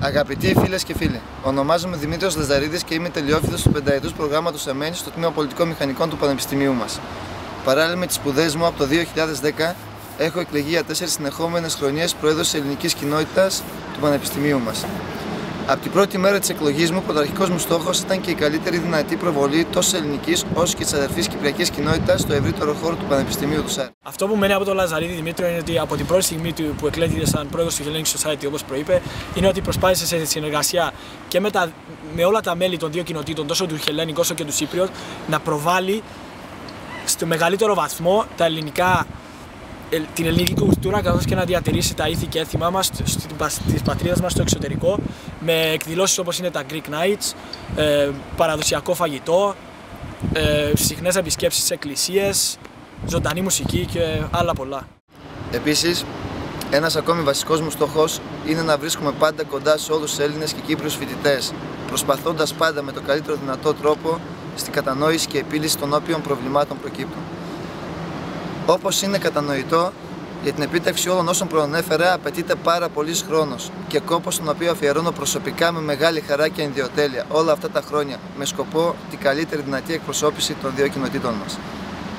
Αγαπητοί φίλες και φίλοι, ονομάζομαι Δημήτριος Λαζαρίδης και είμαι τελειόφοιτος του πενταετούς προγράμματος ΕΜΕΝ στο Τμήμα Πολιτικών Μηχανικών του Πανεπιστημίου μας. Παράλληλα με τις σπουδές μου, από το 2010 έχω εκλεγεί για 4 συνεχόμενες χρονιές πρόεδρος της ελληνικής κοινότητας του Πανεπιστημίου μας. Από την πρώτη μέρα της εκλογής μου, πρωταρχικός μου στόχος ήταν και η καλύτερη δυνατή προβολή τόσο της ελληνικής όσο και της αδερφής κυπριακής κοινότητας στο ευρύτερο χώρο του Πανεπιστημίου του ΣΑΡ. Αυτό που μένει από τον Λαζαρίδη Δημήτριο είναι ότι από την πρώτη στιγμή που εκλέγεται σαν πρόεδρος του Hellenic Society, όπως προείπε, είναι ότι προσπάθησε σε συνεργασία και με όλα τα μέλη των δύο κοινοτήτων, τόσο του Hellenic όσο και του Cypriot, να προβάλλει στο μεγαλύτερο βαθμό την ελληνική κουλτούρα, καθώς και να διατηρήσει τα ήθη και έθιμά μας της πατρίδας μας στο εξωτερικό, με εκδηλώσεις όπως είναι τα Greek Nights, παραδοσιακό φαγητό, συχνές επισκέψεις σε εκκλησίες, ζωντανή μουσική και άλλα πολλά. Επίσης, ένας ακόμη βασικός μου στόχος είναι να βρίσκουμε πάντα κοντά σε όλους τους Έλληνες και Κύπριους φοιτητές, προσπαθώντας πάντα με το καλύτερο δυνατό τρόπο στην κατανόηση και επίλυση των όποιων προβλημάτων προκύπτουν. Όπως είναι κατανοητό, για την επίτευξη όλων όσων προανέφερα απαιτείται πάρα πολύς χρόνος και κόπος, τον οποίο αφιερώνω προσωπικά με μεγάλη χαρά και ενδιοτέλεια όλα αυτά τα χρόνια, με σκοπό την καλύτερη δυνατή εκπροσώπηση των δύο κοινοτήτων μας.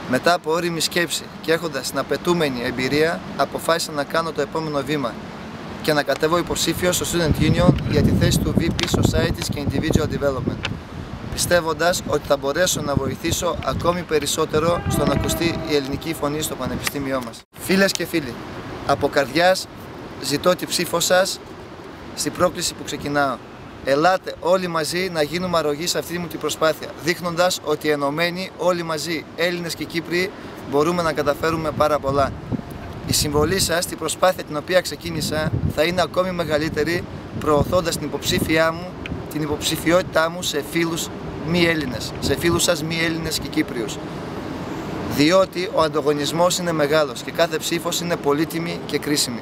Μετά από ώριμη σκέψη και έχοντας την απαιτούμενη εμπειρία, αποφάσισα να κάνω το επόμενο βήμα και να κατέβω υποψήφιος στο Student Union για τη θέση του VP Societies και Individual Development, πιστεύοντας ότι θα μπορέσω να βοηθήσω ακόμη περισσότερο στο να ακουστεί η ελληνική φωνή στο πανεπιστήμιό μας. Φίλες και φίλοι, από καρδιάς ζητώ τη ψήφο σας στην πρόκληση που ξεκινάω. Ελάτε όλοι μαζί να γίνουμε αρρωγοί σε αυτή μου την προσπάθεια, δείχνοντας ότι ενωμένοι όλοι μαζί, Έλληνες και Κύπριοι, μπορούμε να καταφέρουμε πάρα πολλά. Η συμβολή σας στην προσπάθεια την οποία ξεκίνησα θα είναι ακόμη μεγαλύτερη, προωθώντας την υποψηφιότητά μου σε φίλους μη Έλληνες, σε φίλους σας μη Έλληνες και Κύπριους. Διότι ο ανταγωνισμός είναι μεγάλος και κάθε ψήφος είναι πολύτιμη και κρίσιμη.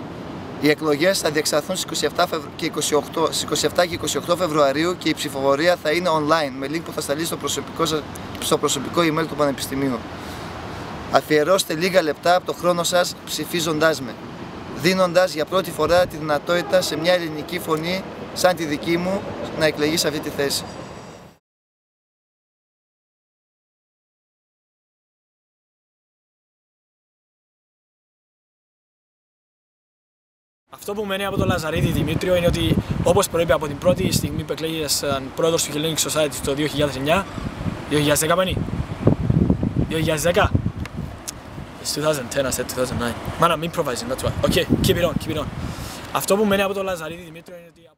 Οι εκλογές θα διεξαχθούν στις 27 και 28 Φεβρουαρίου και η ψηφοφορία θα είναι online με link που θα σταλεί στο προσωπικό email του Πανεπιστημίου. Αφιερώστε λίγα λεπτά από το χρόνο σας ψηφίζοντάς με, δίνοντας για πρώτη φορά τη δυνατότητα σε μια ελληνική φωνή σαν τη δική μου να εκλεγεί σε αυτή τη θέση. Αυτό που μένει από τον Λαζαρίδη Δημήτριο είναι ότι, όπως προείπε από την πρώτη στιγμή που εκλέγεται σαν πρόεδρος του Hellenic Society το 2009, 2010 πένει, 2010? It's 2010, I said 2009. Man, I'm improvising, that's why. Okay, keep it on. Αυτό που μένει από τον Λαζαρίδη Δημήτριο είναι ότι